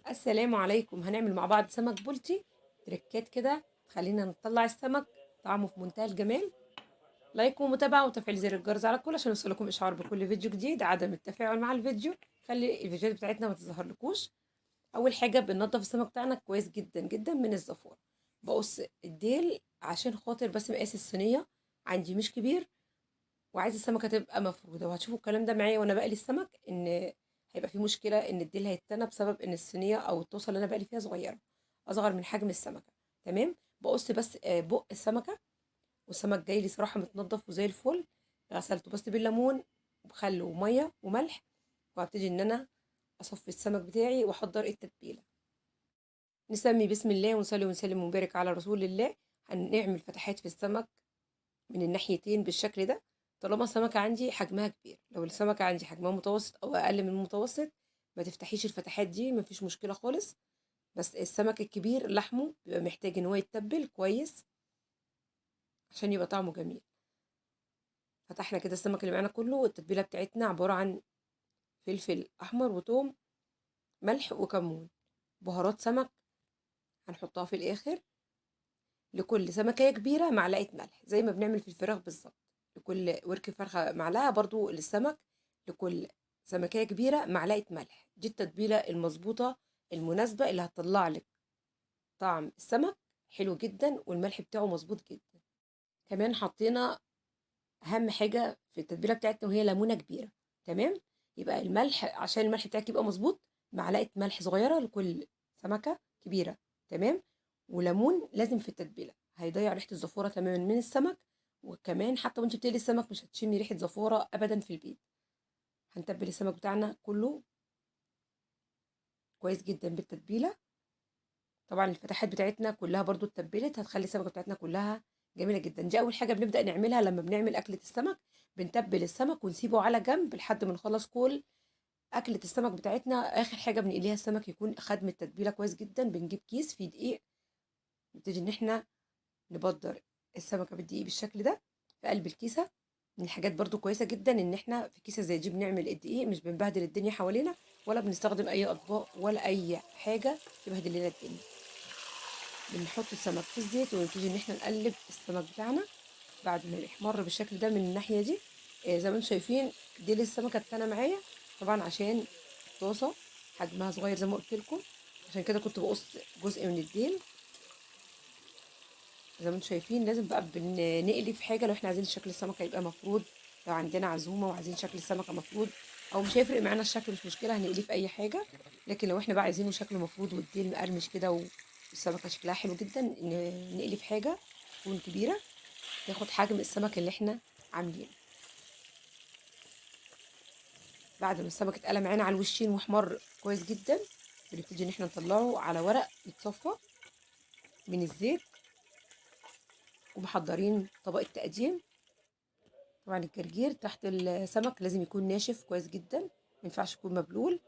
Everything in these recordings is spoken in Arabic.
السلام عليكم. هنعمل مع بعض سمك بلطي. تركات كده تخلينا نطلع السمك طعمه في منتهى الجمال. لايك ومتابعة وتفعيل زر الجرس على الكل عشان يوصلكم اشعار بكل فيديو جديد. عدم التفاعل مع الفيديو خلي الفيديوهات بتاعتنا ما تظهرلكوش. اول حاجة بننضف السمك بتاعنا كويس جدا جدا من الزفورة. بقص الديل عشان خاطر بس مقاس الصينية عندي مش كبير، وعايزه السمكه تبقى مفروده. وهتشوفوا الكلام ده معايا وانا بقلي السمك، ان هيبقى في مشكله ان الديل هيتنى بسبب ان الصينيه او الطاسه اللي انا بقلي فيها صغيره، اصغر من حجم السمكه. تمام. بقص بس بق السمكه، والسمك جاي لي صراحه متنضف وزي الفل. غسلته بس بالليمون وبخل وميه وملح، وهبتدي ان انا اصفي السمك بتاعي واحضر التتبيله. نسمي بسم الله ونصلي ونسلم ونبارك على رسول الله. هنعمل فتحات في السمك من الناحيتين بالشكل ده. طالما السمكة عندي حجمها كبير، لو السمكة عندي حجمها متوسط أو أقل من المتوسط ما تفتحيش الفتحات دي، مفيش مشكلة خالص. بس السمك الكبير لحمه بيبقى محتاج إن هو يتبل كويس عشان يبقى طعمه جميل. فتحنا كده السمك اللي معانا كله، والتتبيلة بتاعتنا عبارة عن فلفل أحمر وتوم، ملح وكمون، بهارات سمك هنحطها في الآخر. لكل سمكية كبيرة معلقة ملح زي ما بنعمل في الفراخ بالظبط. لكل ورك فرخة معلقة برضو للسمك. لكل سمكية كبيرة معلقة ملح. دي التتبيلة المظبوطة المناسبة اللي هتطلع لك طعم السمك حلو جدا والملح بتاعه مظبوط جدا. كمان حطينا أهم حاجة في التتبيلة بتاعتنا وهي ليمونة كبيرة. تمام. يبقى الملح عشان الملح بتاعك يبقى مظبوط، معلقة ملح صغيرة لكل سمكة كبيرة. تمام. وليمون لازم في التتبيلة، هيضيع ريحة الزفورة تماما من السمك. وكمان حتى وانت بتقلي السمك مش هتشمي ريحة زفورة أبدا في البيت. هنتبل السمك بتاعنا كله كويس جدا بالتتبيلة. طبعا الفتحات بتاعتنا كلها برضو اتبلت، هتخلي السمكة بتاعتنا كلها جميلة جدا. دي أول حاجة بنبدأ نعملها لما بنعمل أكلة السمك. بنتبل السمك ونسيبه على جنب لحد ما نخلص كل أكلة السمك بتاعتنا. آخر حاجة بنقليها السمك يكون خد من التتبيلة كويس جدا. بنجيب كيس فيه دقيق، نبتدي إن احنا نبدر السمكة بالدقيق بالشكل ده في قلب الكيسة. من الحاجات برضو كويسة جدا إن احنا في كيسة زي دي بنعمل الدقيق، مش بنبهدل الدنيا حوالينا ولا بنستخدم أي أطباق ولا أي حاجة تبهدل لنا الدنيا. بنحط السمك في الزيت ونبتدي إن احنا نقلب السمك بتاعنا بعد ما يحمر بالشكل ده من الناحية دي. زي ما انتم شايفين دي السمكة التانية معايا، طبعا عشان الطاسة حجمها صغير زي ما قلت لكم، عشان كده كنت بقص جزء من الديل. زي ما انتم شايفين لازم بقى بنقلي في حاجه لو احنا عايزين شكل السمكه يبقى مفرود. لو عندنا عزومه وعايزين شكل السمكه مفرود، او مش هيفرق معانا الشكل مش مشكله هنقليه في اي حاجه. لكن لو احنا بقى عايزينه شكله مفرود والديل مقرمش كده والسمكه شكلها حلو جدا، نقلي في حاجه تكون كبيره تاخد حجم السمك اللي احنا عاملينه. بعد ما السمك اتقلى معانا على الوشين واحمر كويس جدا، بنبتدي ان احنا نطلعه على ورق يتصفى من الزيت، ومحضرين طبق التقديم. طبعا الجرجير تحت السمك لازم يكون ناشف كويس جدا، ما ينفعش يكون مبلول.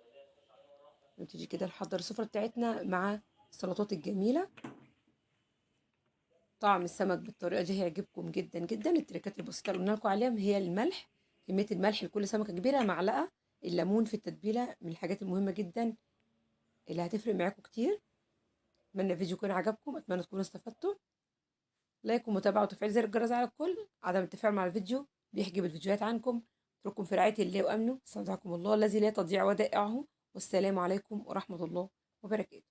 نبتدي كده نحضر السفرة بتاعتنا مع السلطات الجميلة. طعم السمك بالطريقة دي هيعجبكم جدا جدا. التركات البسيطة اللي قلنا لكم عليها هي الملح، كمية الملح لكل سمكة كبيرة معلقة. الليمون في التتبيلة من الحاجات المهمة جدا اللي هتفرق معاكم كتير. اتمنى الفيديو يكون عجبكم، اتمنى تكونوا استفدتوا. لايك ومتابعة وتفعيل زر الجرس على الكل. عدم التفاعل مع الفيديو بيحجب الفيديوهات عنكم. اترككم في رعاية الله وأمنه. استودعكم الله الذي لا تضيع ودائعه. والسلام عليكم ورحمة الله وبركاته.